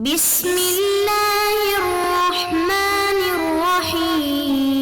بسم اللہ الرحمن الرحیم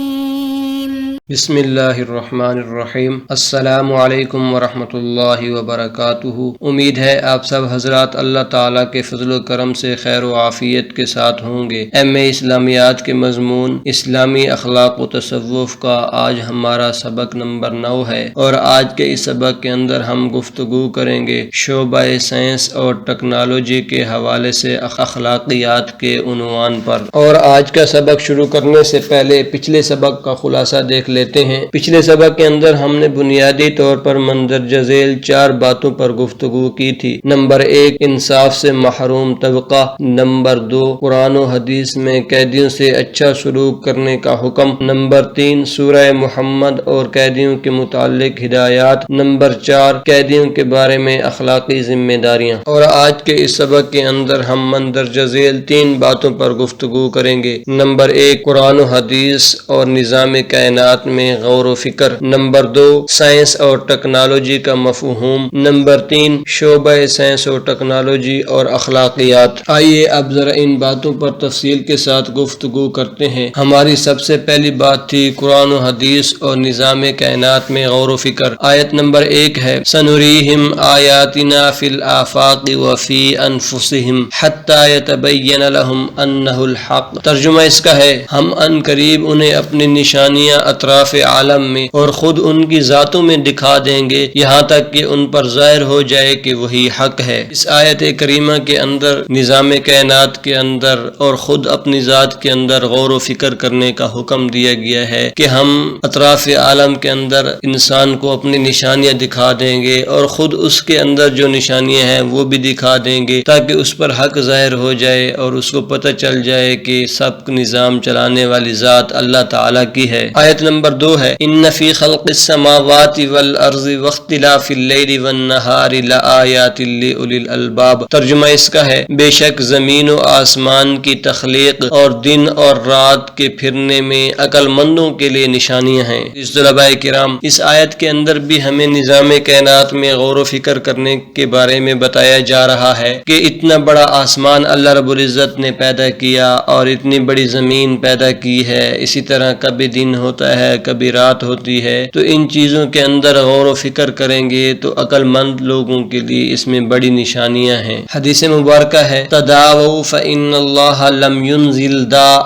بسم اللہ الرحمن الرحیم۔ السلام علیکم ورحمۃ اللہ وبرکاتہ۔ امید ہے آپ سب حضرات اللہ تعالیٰ کے فضل و کرم سے خیر و عافیت کے ساتھ ہوں گے۔ اسلامیات کے مضمون اسلامی اخلاق و تصوف کا آج ہمارا سبق نمبر 9 ہے، اور آج کے اس سبق کے اندر ہم گفتگو کریں گے شعبہ سائنس اور ٹیکنالوجی کے حوالے سے اخلاقیات کے عنوان پر۔ اور آج کا سبق شروع کرنے سے پہلے پچھلے سبق کا خلاصہ دیکھ لیتے ہیں۔ پچھلے سبق کے اندر ہم نے بنیادی طور پر مندرجہ ذیل 4 باتوں پر گفتگو کی تھی۔ نمبر 1 انصاف سے محروم طبقہ، نمبر 2 قرآن و حدیث میں قیدیوں سے اچھا سلوک کرنے کا حکم، نمبر 3 سورہ محمد اور قیدیوں کے متعلق ہدایات، نمبر 4 قیدیوں کے بارے میں اخلاقی ذمہ داریاں۔ اور آج کے اس سبق کے اندر ہم مندرجہ ذیل 3 باتوں پر گفتگو کریں گے۔ نمبر 1 قرآن و حدیث اور نظام کائنات میں غور و فکر، نمبر 2 سائنس اور ٹیکنالوجی کا مفہوم، نمبر 3 شعبہ سائنس اور ٹیکنالوجی اور اخلاقیات۔ آئیے اب ذرا ان باتوں پر تفصیل کے ساتھ گفتگو کرتے ہیں۔ ہماری سب سے پہلی بات تھی قرآن و حدیث اور نظام کائنات میں غور و فکر۔ آیت نمبر 1 ہے سنریہم آیاتنا فی الآفاق وفی انفسہم حتی یتبین لہم انہ الحق۔ ترجمہ اس کا ہے ہم ان قریب انہیں اپنی نشانیاں اطراف عالم میں اور خود ان کی ذاتوں میں دکھا دیں گے، یہاں تک کہ ان پر ظاہر ہو جائے کہ وہی حق ہے۔ اس آیت کریمہ کے اندر نظام کائنات کے اندر اور خود اپنی ذات کے اندر غور و فکر کرنے کا حکم دیا گیا ہے کہ ہم اطراف عالم کے اندر انسان کو اپنی نشانیاں دکھا دیں گے اور خود اس کے اندر جو نشانیاں ہیں وہ بھی دکھا دیں گے، تاکہ اس پر حق ظاہر ہو جائے اور اس کو پتہ چل جائے کہ سب نظام چلانے والی ذات اللہ تعالیٰ کی ہے۔ آیت نمبر 2 ہے ان فی خلق السماوات والارض واختلاف اللیل والنہار لآیات لأولی الالباب۔ ترجمہ اس کا ہے بے شک زمین و آسمان کی تخلیق اور دن اور رات کے پھرنے میں عقل مندوں کے لیے نشانیاں ہیں۔ اس طلباء کرام اس آیت کے اندر بھی ہمیں نظام کائنات میں غور و فکر کرنے کے بارے میں بتایا جا رہا ہے کہ اتنا بڑا آسمان اللہ رب العزت نے پیدا کیا اور اتنی بڑی زمین پیدا کی ہے، اسی طرح کبھی دن ہوتا ہے کبھی رات ہوتی ہے، تو ان چیزوں کے اندر غور و فکر کریں گے تو عقل مند لوگوں کے لیے اس میں بڑی نشانیاں ہیں۔ حدیث مبارکہ ہے تداؤوا فإن اللہ لم ينزل داء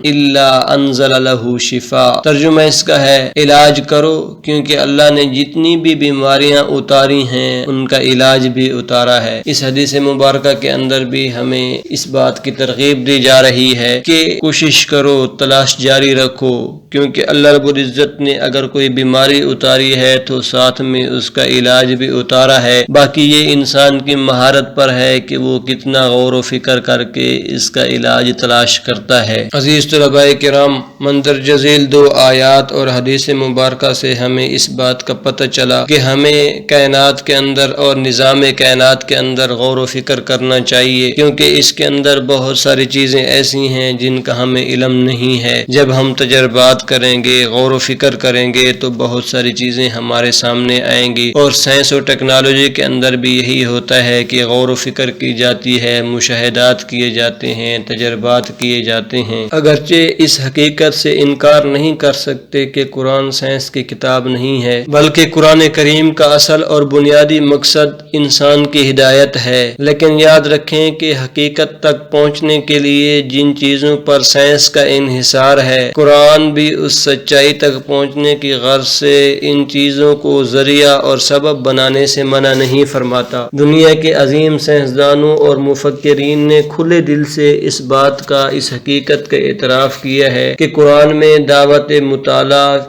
الا انزل له شفاء۔ ترجمہ اس کا ہے علاج کرو کیونکہ اللہ نے جتنی بھی بیماریاں اتاری ہیں ان کا علاج بھی اتارا ہے۔ اس حدیث مبارکہ کے اندر بھی ہمیں اس بات کی ترغیب دی جا رہی ہے کہ کوشش کرو، تلاش جاری رکھو، کیونکہ اللہ رب العزت نے اگر کوئی بیماری اتاری ہے تو ساتھ میں اس کا علاج بھی اتارا ہے۔ باقی یہ انسان کی مہارت پر ہے کہ وہ کتنا غور و فکر کر کے اس کا علاج تلاش کرتا ہے۔ عزیز طلباء کرام مندرجہ ذیل 2 آیات اور حدیث مبارکہ سے ہمیں اس بات کا پتہ چلا کہ ہمیں کائنات کے اندر اور نظام کائنات کے اندر غور و فکر کرنا چاہیے، کیونکہ اس کے اندر بہت ساری چیزیں ایسی ہیں جن کا ہمیں علم نہیں ہے۔ جب ہم تجربات کریں گے، غور و فکر کریں گے تو بہت ساری چیزیں ہمارے سامنے آئیں گی۔ اور سائنس اور ٹیکنالوجی کے اندر بھی یہی ہوتا ہے کہ غور و فکر کی جاتی ہے، مشاہدات کیے جاتے ہیں، تجربات کیے جاتے ہیں۔ اگرچہ اس حقیقت سے انکار نہیں کر سکتے کہ قرآن سائنس کی کتاب نہیں ہے، بلکہ قرآن کریم کا اصل اور بنیادی مقصد انسان کی ہدایت ہے، لیکن یاد رکھیں کہ حقیقت تک پہنچنے کے لیے جن چیزوں پر سائنس کا انحصار ہے، قرآن بھی اس سچائی تک پہنچنے کی غرض سے ان چیزوں کو ذریعہ اور سبب بنانے سے منع نہیں فرماتا۔ دنیا کے عظیم سائنسدانوں اور مفکرین نے کھلے دل سے اس بات کا، اس حقیقت کا اعتراف کیا ہے کہ قرآن میں دعوت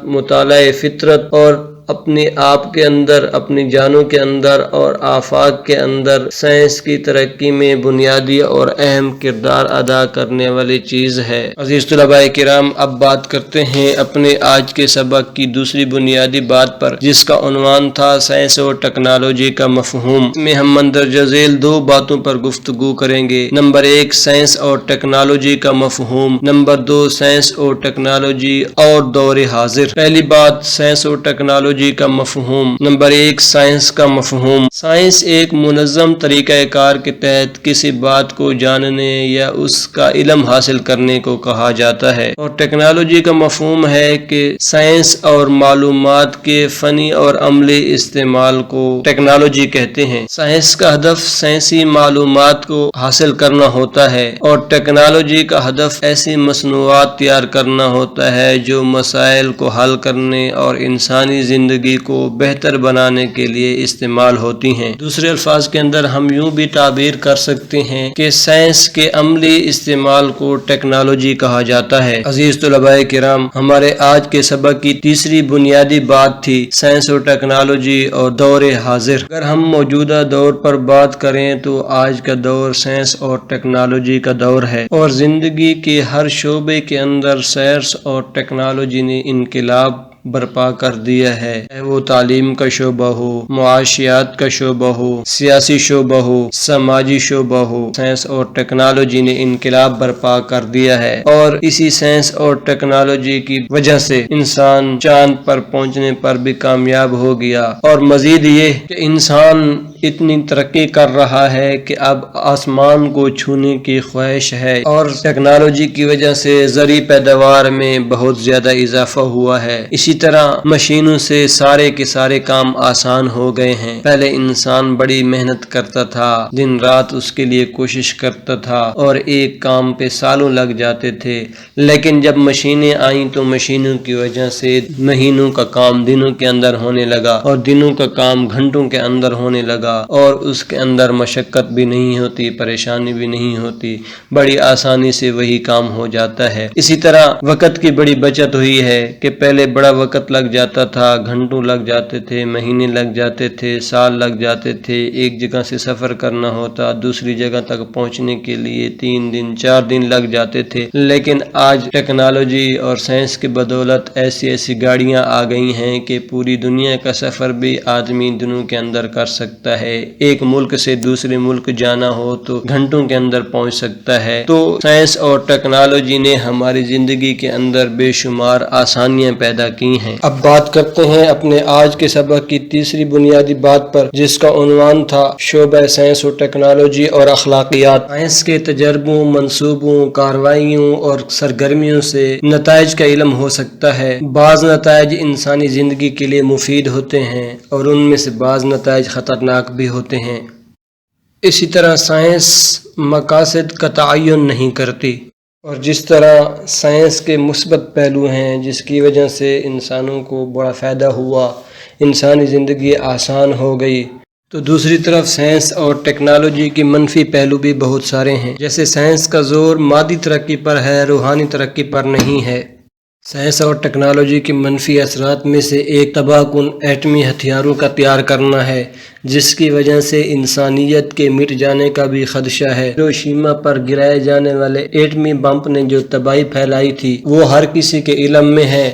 مطالعہ فطرت اور اپنے آپ کے اندر، اپنی جانوں کے اندر اور آفاق کے اندر سائنس کی ترقی میں بنیادی اور اہم کردار ادا کرنے والی چیز ہے۔ عزیز طلباء کرام اب بات کرتے ہیں اپنے آج کے سبق کی دوسری بنیادی بات پر، جس کا عنوان تھا سائنس اور ٹیکنالوجی کا مفہوم۔ میں ہم مندرجہ ذیل 2 باتوں پر گفتگو کریں گے۔ نمبر 1 سائنس اور ٹیکنالوجی کا مفہوم، نمبر 2 سائنس اور ٹیکنالوجی اور دور حاضر۔ پہلی بات سائنس اور ٹیکنالوجی ٹیکنالوجی کا مفہوم۔ نمبر 1، سائنس کا مفہوم۔ سائنس ایک منظم طریقہ کار کے تحت کسی بات کو جاننے یا اس کا علم حاصل کرنے کو کہا جاتا ہے، اور ٹیکنالوجی کا مفہوم ہے کہ سائنس اور معلومات کے فنی اور عملی استعمال کو ٹیکنالوجی کہتے ہیں۔ سائنس کا ہدف سائنسی معلومات کو حاصل کرنا ہوتا ہے، اور ٹیکنالوجی کا ہدف ایسی مصنوعات تیار کرنا ہوتا ہے جو مسائل کو حل کرنے اور انسانی زندگی کو بہتر بنانے کے لیے استعمال ہوتی ہیں۔ دوسرے الفاظ کے اندر ہم یوں بھی تعبیر کر سکتے ہیں کہ سائنس کے عملی استعمال کو ٹیکنالوجی کہا جاتا ہے۔ عزیز طلباء کرام، ہمارے آج کے سبق کی تیسری بنیادی بات تھی سائنس اور ٹیکنالوجی اور دور حاضر۔ اگر ہم موجودہ دور پر بات کریں تو آج کا دور سائنس اور ٹیکنالوجی کا دور ہے، اور زندگی کے ہر شعبے کے اندر سائنس اور ٹیکنالوجی نے انقلاب برپا کر دیا ہے، چاہے وہ تعلیم کا شعبہ ہو، معاشیات کا شعبہ ہو، سیاسی شعبہ ہو، سماجی شعبہ ہو، سائنس اور ٹیکنالوجی نے انقلاب برپا کر دیا ہے۔ اور اسی سائنس اور ٹیکنالوجی کی وجہ سے انسان چاند پر پہنچنے پر بھی کامیاب ہو گیا، اور مزید یہ کہ انسان اتنی ترقی کر رہا ہے کہ اب آسمان کو چھونے کی خواہش ہے، اور ٹیکنالوجی کی وجہ سے زرعی پیداوار میں بہت زیادہ اضافہ ہوا ہے۔ اسی طرح مشینوں سے سارے کے سارے کام آسان ہو گئے ہیں۔ پہلے انسان بڑی محنت کرتا تھا، دن رات اس کے لیے کوشش کرتا تھا، اور ایک کام پہ سالوں لگ جاتے تھے، لیکن جب مشینیں آئیں تو مشینوں کی وجہ سے مہینوں کا کام دنوں کے اندر ہونے لگا، اور دنوں کا کام گھنٹوں کے اندر ہونے لگا، اور اس کے اندر مشقت بھی نہیں ہوتی، پریشانی بھی نہیں ہوتی، بڑی آسانی سے وہی کام ہو جاتا ہے۔ اسی طرح وقت کی بڑی بچت ہوئی ہے کہ پہلے بڑا وقت لگ جاتا تھا، گھنٹوں لگ جاتے تھے، مہینے لگ جاتے تھے، سال لگ جاتے تھے، ایک جگہ سے سفر کرنا ہوتا، دوسری جگہ تک پہنچنے کے لیے 3 دن 4 دن لگ جاتے تھے، لیکن آج ٹیکنالوجی اور سائنس کی بدولت ایسی گاڑیاں آ گئی ہیں کہ پوری دنیا کا سفر بھی آدمی دنوں کے اندر کر سکتا ہے۔ ایک ملک سے دوسرے ملک جانا ہو تو گھنٹوں کے اندر پہنچ سکتا ہے۔ تو سائنس اور ٹیکنالوجی نے ہماری زندگی کے اندر بے شمار آسانیاں پیدا کی ہیں۔ اب بات کرتے ہیں اپنے آج کے سبق کی تیسری بنیادی بات پر، جس کا عنوان تھا شعبہ سائنس اور ٹیکنالوجی اور اخلاقیات۔ سائنس کے تجربوں، منصوبوں، کارروائیوں اور سرگرمیوں سے نتائج کا علم ہو سکتا ہے۔ بعض نتائج انسانی زندگی کے لیے مفید ہوتے ہیں، اور ان میں سے بعض نتائج خطرناک بھی ہوتے ہیں۔ اسی طرح سائنس مقاصد کا تعین نہیں کرتی، اور جس طرح سائنس کے مثبت پہلو ہیں جس کی وجہ سے انسانوں کو بڑا فائدہ ہوا، انسانی زندگی آسان ہو گئی، تو دوسری طرف سائنس اور ٹیکنالوجی کے منفی پہلو بھی بہت سارے ہیں۔ جیسے سائنس کا زور مادی ترقی پر ہے، روحانی ترقی پر نہیں ہے۔ سائنس اور ٹیکنالوجی کے منفی اثرات میں سے ایک تباہ کن ایٹمی ہتھیاروں کا تیار کرنا ہے، جس کی وجہ سے انسانیت کے مٹ جانے کا بھی خدشہ ہے۔ ہیروشیما پر گرائے جانے والے ایٹمی بم نے جو تباہی پھیلائی تھی وہ ہر کسی کے علم میں ہے۔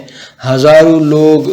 ہزاروں لوگ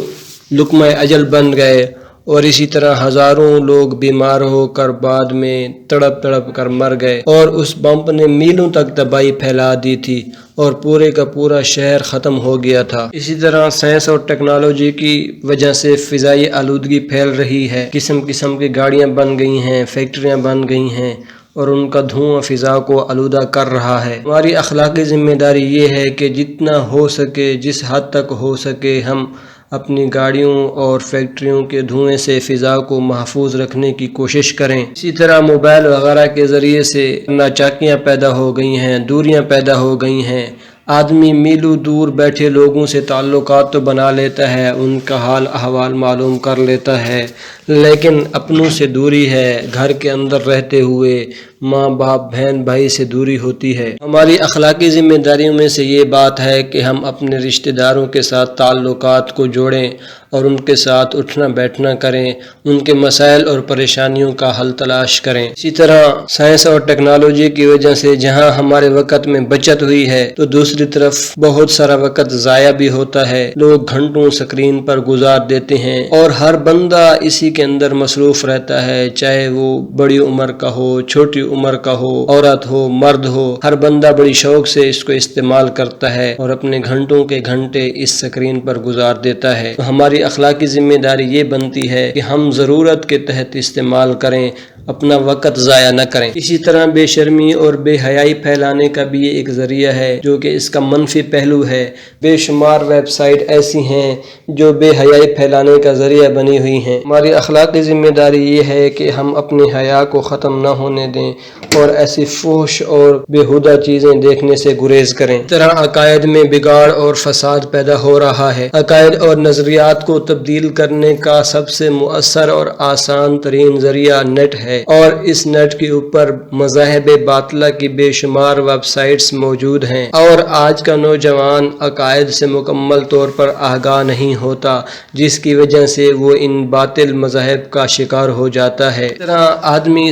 لقمہ اجل بن گئے، اور اسی طرح ہزاروں لوگ بیمار ہو کر بعد میں تڑپ تڑپ کر مر گئے، اور اس بم نے میلوں تک تباہی پھیلا دی تھی، اور پورے کا پورا شہر ختم ہو گیا تھا۔ اسی طرح سائنس اور ٹیکنالوجی کی وجہ سے فضائی آلودگی پھیل رہی ہے، قسم قسم کی گاڑیاں بن گئی ہیں، فیکٹریاں بن گئی ہیں، اور ان کا دھواں فضا کو آلودہ کر رہا ہے۔ ہماری اخلاقی ذمہ داری یہ ہے کہ جتنا ہو سکے، جس حد تک ہو سکے، ہم اپنی گاڑیوں اور فیکٹریوں کے دھوئیں سے فضا کو محفوظ رکھنے کی کوشش کریں۔ اسی طرح موبائل وغیرہ کے ذریعے سے ناچاکیاں پیدا ہو گئی ہیں، دوریاں پیدا ہو گئی ہیں۔ آدمی میلوں دور بیٹھے لوگوں سے تعلقات تو بنا لیتا ہے، ان کا حال احوال معلوم کر لیتا ہے، لیکن اپنوں سے دوری ہے۔ گھر کے اندر رہتے ہوئے ماں باپ بہن بھائی سے دوری ہوتی ہے۔ ہماری اخلاقی ذمہ داریوں میں سے یہ بات ہے کہ ہم اپنے رشتہ داروں کے ساتھ تعلقات کو جوڑیں، اور ان کے ساتھ اٹھنا بیٹھنا کریں، ان کے مسائل اور پریشانیوں کا حل تلاش کریں۔ اسی طرح سائنس اور ٹیکنالوجی کی وجہ سے جہاں ہمارے وقت میں بچت ہوئی ہے تو دوسری طرف بہت سارا وقت ضائع بھی ہوتا ہے۔ لوگ گھنٹوں سکرین پر گزار دیتے ہیں، اور ہر بندہ اسی کے اندر مصروف رہتا ہے، چاہے وہ بڑی عمر کا ہو، چھوٹی عمر کا ہو، عورت ہو، مرد ہو، ہر بندہ بڑی شوق سے اس کو استعمال کرتا ہے اور اپنے گھنٹوں کے گھنٹے اس اسکرین پر گزار دیتا ہے۔ تو ہماری اخلاقی ذمہ داری یہ بنتی ہے کہ ہم ضرورت کے تحت استعمال کریں، اپنا وقت ضائع نہ کریں۔ اسی طرح بے شرمی اور بے حیائی پھیلانے کا بھی یہ ایک ذریعہ ہے جو کہ اس کا منفی پہلو ہے۔ بے شمار ویب سائٹ ایسی ہیں جو بے حیائی پھیلانے کا ذریعہ بنی ہوئی ہیں۔ ہماری اخلاقی ذمہ داری یہ ہے کہ ہم اپنے حیا کو ختم نہ ہونے دیں اور ایسی فحش اور بےہودہ چیزیں دیکھنے سے گریز کریں۔ اس طرح عقائد میں بگاڑ اور فساد پیدا ہو رہا ہے۔ عقائد اور نظریات کو تبدیل کرنے کا سب سے مؤثر اور آسان ترین ذریعہ نیٹ ہے، اور اس نیٹ کے اوپر مذاہب باطلہ کی بے شمار ویب سائٹس موجود ہیں، اور آج کا نوجوان عقائد سے مکمل طور پر آگاہ نہیں ہوتا، جس کی وجہ سے وہ ان باطل مذاہب کا شکار ہو جاتا ہے۔ اس طرح آدمی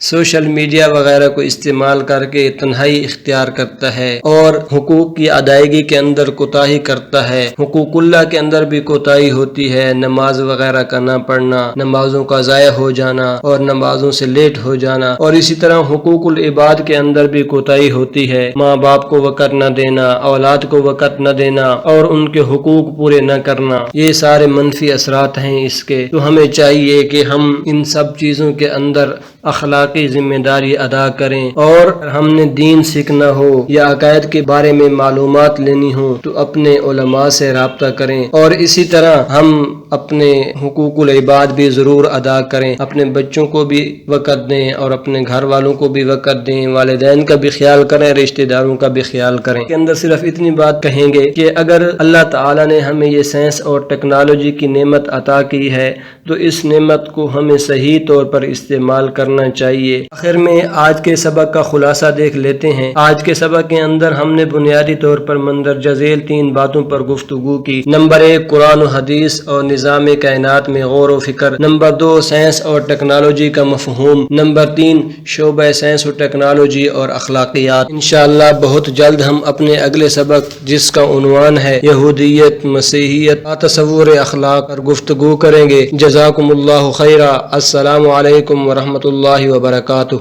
سوشل میڈیا وغیرہ کو استعمال کر کے تنہائی اختیار کرتا ہے اور حقوق کی ادائیگی کے اندر کوتاہی کرتا ہے۔ حقوق اللہ کے اندر بھی کوتاہی ہوتی ہے، نماز وغیرہ کا نہ پڑھنا، نمازوں کا ضائع ہو جانا اور نمازوں سے لیٹ ہو جانا، اور اسی طرح حقوق العباد کے اندر بھی کوتاہی ہوتی ہے، ماں باپ کو وقت نہ دینا، اولاد کو وقت نہ دینا اور ان کے حقوق پورے نہ کرنا، یہ سارے منفی اثرات ہیں اس کے۔ تو ہمیں چاہیے کہ ہم ان سب چیزوں کے اندر اخلاقی ذمہ داری ادا کریں، اور ہم نے دین سیکھنا ہو یا عقائد کے بارے میں معلومات لینی ہو تو اپنے علماء سے رابطہ کریں، اور اسی طرح ہم اپنے حقوق العباد بھی ضرور ادا کریں، اپنے بچوں کو بھی وقت دیں اور اپنے گھر والوں کو بھی وقت دیں، والدین کا بھی خیال کریں، رشتہ داروں کا بھی خیال کریں۔ کے اندر صرف اتنی بات کہیں گے کہ اگر اللہ تعالیٰ نے ہمیں یہ سائنس اور ٹیکنالوجی کی نعمت عطا کی ہے تو اس نعمت کو ہمیں صحیح طور پر استعمال کرنا چاہیے۔ آخر میں آج کے سبق کا خلاصہ دیکھ لیتے ہیں۔ آج کے سبق کے اندر ہم نے بنیادی طور پر مندرجہ ذیل 3 باتوں پر گفتگو کی۔ نمبر 1 قرآن و حدیث اور نظام کائنات میں غور و فکر، نمبر 2 سائنس اور ٹیکنالوجی کا مفہوم، نمبر 3 شعبہ سائنس و ٹیکنالوجی اور اخلاقیات۔ انشاءاللہ بہت جلد ہم اپنے اگلے سبق جس کا عنوان ہے یہودیت، مسیحیت، تصور اخلاق پر گفتگو کریں گے۔ جزاکم اللہ خیرا۔ السلام علیکم ورحمۃ اللہ وبرکاتہ۔